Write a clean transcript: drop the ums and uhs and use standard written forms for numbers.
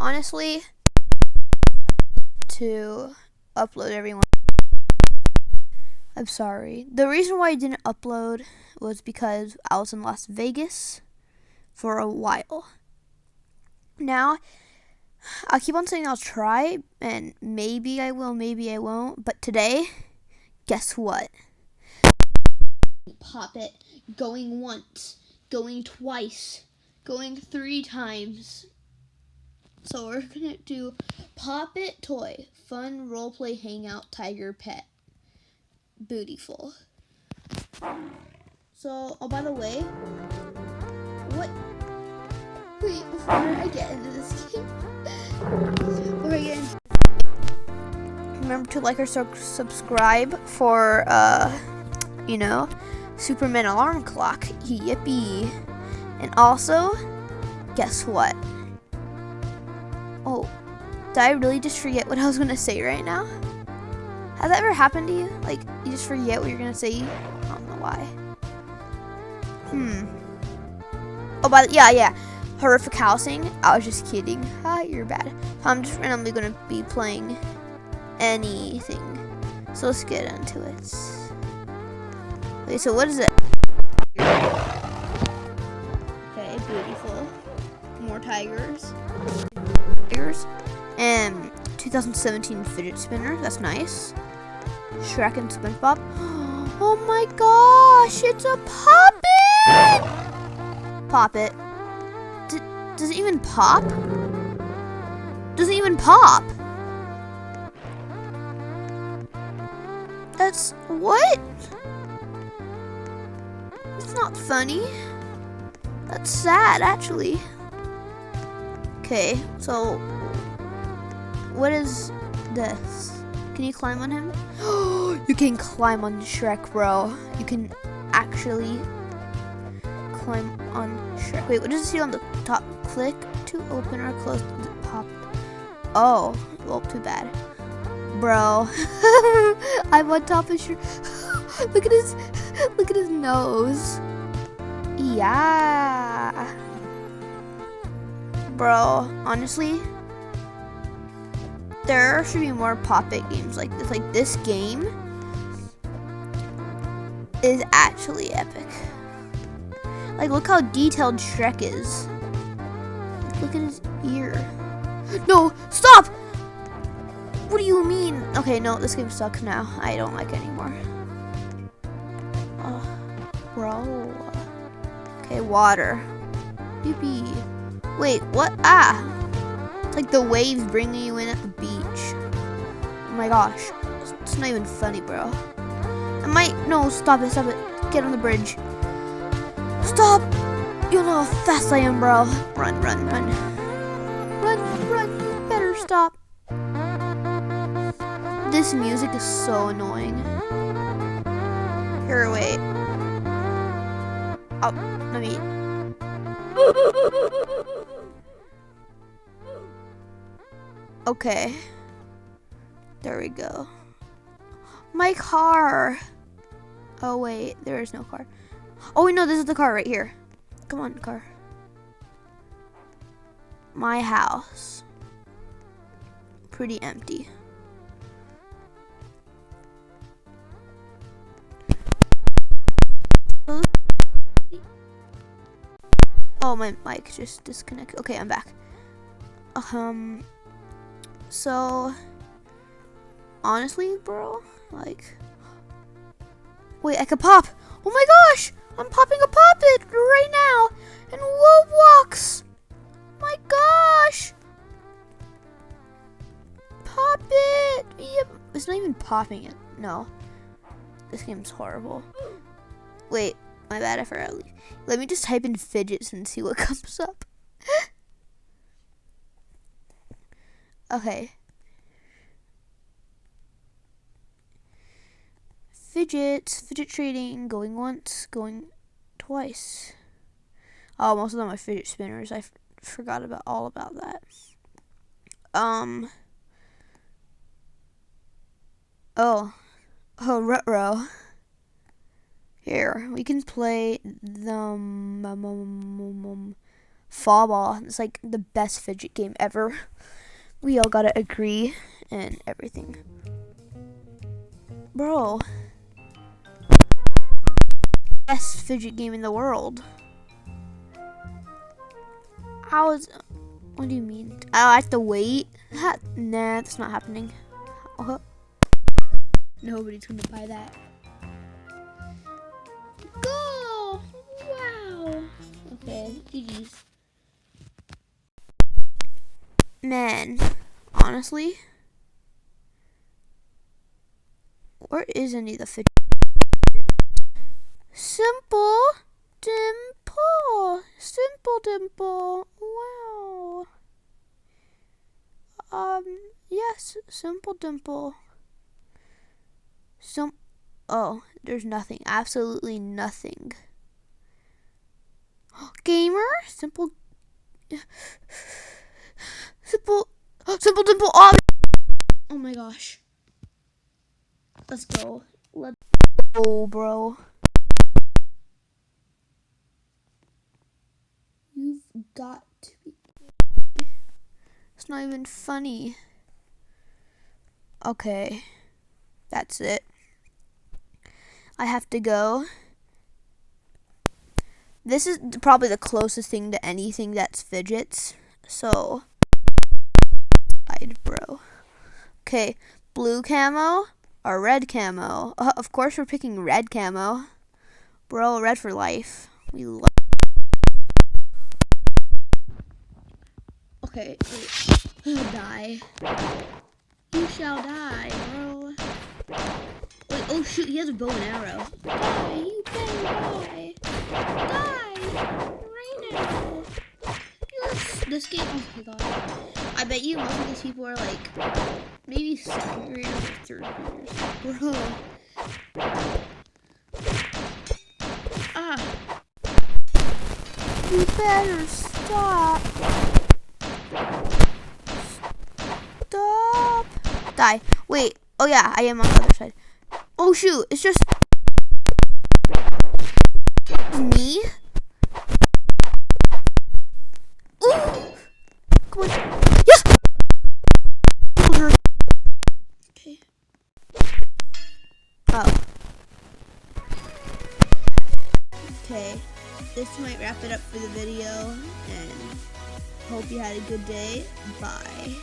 honestly, to upload everyone. I'm sorry. The reason why I didn't upload was because I was in Las Vegas for a while. Now, I'll keep on saying I'll try, and maybe I will, maybe I won't. But today, guess what? Pop it. Going once, going twice, going 3 times. So we're gonna do Pop It Toy, Fun Roleplay Hangout Tiger Pet. Beautiful. So, oh, by the way, what? Wait, before I get into this game, remember to like or subscribe for, Superman alarm clock. Yippee! And also, guess what? Oh, did I really just forget what I was gonna say right now? Has that ever happened to you? Like, you just forget what you're gonna say? I don't know why. Oh, yeah. Horrific housing. I was just kidding. You're bad. I'm just randomly gonna be playing anything. So let's get into it. Okay, so what is it? Okay, beautiful. More tigers. And 2017 fidget spinner. That's nice. Shrek and SpongeBob. Oh my gosh, it's a Pop-It! Pop-It. Does it even pop? Does it even pop? That's what? It's not funny. That's sad, actually. Okay, so what is this? Can you climb on him? You can climb on Shrek, bro. You can actually climb on Shrek. Wait, what does it say on the top? Click to open or close the pop. Oh, well, too bad. Bro. I'm on top of Shrek. Look at his nose. Yeah. Bro, honestly, there should be more Pop-It games like this. Like, this game is actually epic. Like, look how detailed Shrek is. Look at his ear. No, stop! What do you mean? Okay, no, this game sucks now. I don't like it anymore. Oh, bro. Okay, water. Yippee. Wait, what? It's like the waves bringing you in at the beach. Oh my gosh. It's not even funny, bro. No, stop it. Get on the bridge. Stop! You know how fast I am, bro. Run. You better stop. This music is so annoying. Here, wait. Oh, let me... Okay. There we go. My car. Oh, wait. There is no car. Oh, wait, no. This is the car right here. Come on, car. My house. Pretty empty. Oh, my mic just disconnected. Okay, I'm back. So, honestly, bro, like, wait, I could pop. Oh my gosh, I'm popping a Pop-It right now. And whoa, walks. My gosh. Pop-It. Yep. It's not even popping it. No. This game's horrible. Wait, my bad, I forgot. Let me just type in Fidgets and see what comes up. Okay. Fidgets, fidget trading, going once, going twice. Oh, most of them are fidget spinners. I forgot all about that. Oh, Rutro. Here, we can play the Fall ball. It's like the best fidget game ever. We all gotta agree and everything. Bro. Best fidget game in the world. What do you mean? I have to wait? Nah, that's not happening. Nobody's gonna buy that. Go! Wow. Okay, GG's. Man, honestly, where is any of the fidget? Simple Dimple. Simple Dimple. Wow. Yes, Simple Dimple. Oh, there's nothing. Absolutely nothing. Gamer? Simple Dimple. Oh my gosh. Let's go. Let's go, bro. You've got to be. It's not even funny. Okay. That's it. I have to go. This is probably the closest thing to anything that's fidgets. So, bro. Okay, blue camo or red camo? Of course we're picking red camo. Bro, red for life. We love. Okay, wait. Die. You shall die, bro. Wait, oh shoot, he has a bow and arrow. Die, you better die. Die! Right now. This game, oh my god. I bet you most of these people are like, maybe second graders or third graders. Bro. You better stop. Stop. Die. Wait. Oh yeah, I am on the other side. Oh shoot, it's just me? Ooh. Come on. Yes! Okay. Oh. Okay. This might wrap it up for the video, and hope you had a good day. Bye.